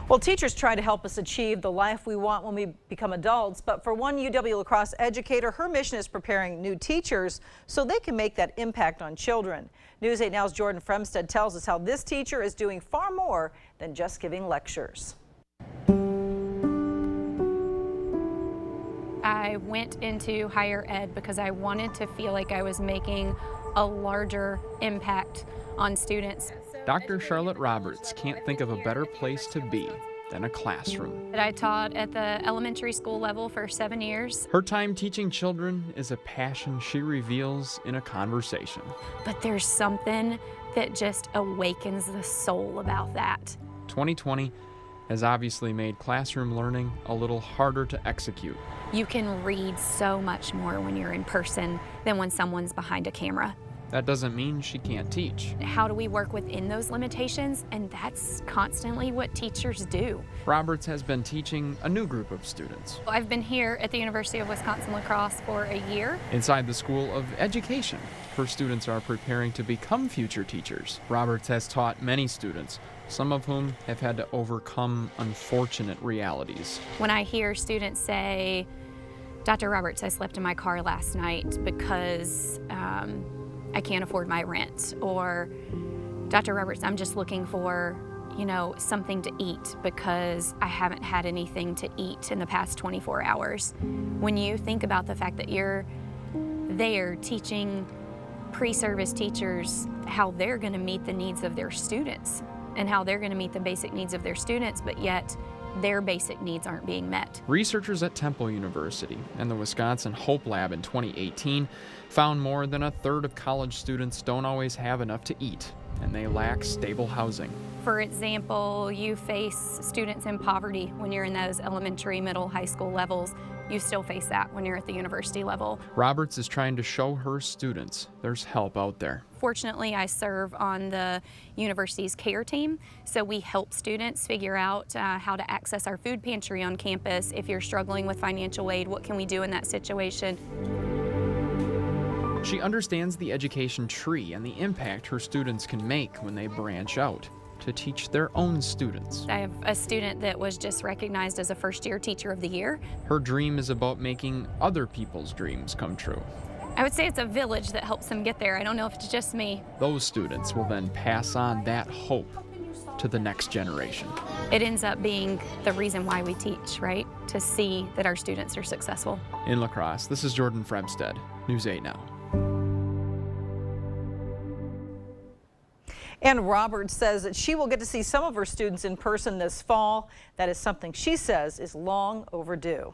Well, teachers try to help us achieve the life we want when we become adults, but for one UW-La-Crosse educator, her mission is preparing new teachers so they can make that impact on children. News 8 Now's Jordan Fremstead tells us how this teacher is doing far more than just giving lectures. I went into higher ed because I wanted to feel like I was making a larger impact on students. Dr. Charlotte Roberts can't think of a better place to be than a classroom. I taught at the elementary school level for 7 years. Her time teaching children is a passion she reveals in a conversation. But there's something that just awakens the soul about that. 2020 has obviously made classroom learning a little harder to execute. You can read so much more when you're in person than when someone's behind a camera. That doesn't mean she can't teach. How do we work within those limitations? And that's constantly what teachers do. Roberts has been teaching a new group of students. I've been here at the University of Wisconsin-La Crosse for a year. Inside the School of Education, her students are preparing to become future teachers. Roberts has taught many students, some of whom have had to overcome unfortunate realities. When I hear students say, Dr. Roberts, I slept in my car last night because I can't afford my rent, or Dr. Roberts, I'm just looking for, something to eat because I haven't had anything to eat in the past 24 hours. When you think about the fact that you're there teaching pre-service teachers how they're going to meet the needs of their students and how they're going to meet the basic needs of their students, but yet their basic needs aren't being met. Researchers at Temple University and the Wisconsin Hope Lab in 2018 found more than a third of college students don't always have enough to eat, and they lack stable housing. For example, you face students in poverty when you're in those elementary, middle, high school levels. You still face that when you're at the university level. Roberts is trying to show her students there's help out there. Fortunately, I serve on the university's care team, so we help students figure out how to access our food pantry on campus. If you're struggling with financial aid, what can we do in that situation? She understands the education tree and the impact her students can make when they branch out to teach their own students. I have a student that was just recognized as a first-year teacher of the year. Her dream is about making other people's dreams come true. I would say it's a village that helps them get there. I don't know if it's just me. Those students will then pass on that hope to the next generation. It ends up being the reason why we teach, right? To see that our students are successful. In La Crosse, this is Jordan Fremstead, News 8 Now. And Roberts says that she will get to see some of her students in person this fall. That is something she says is long overdue.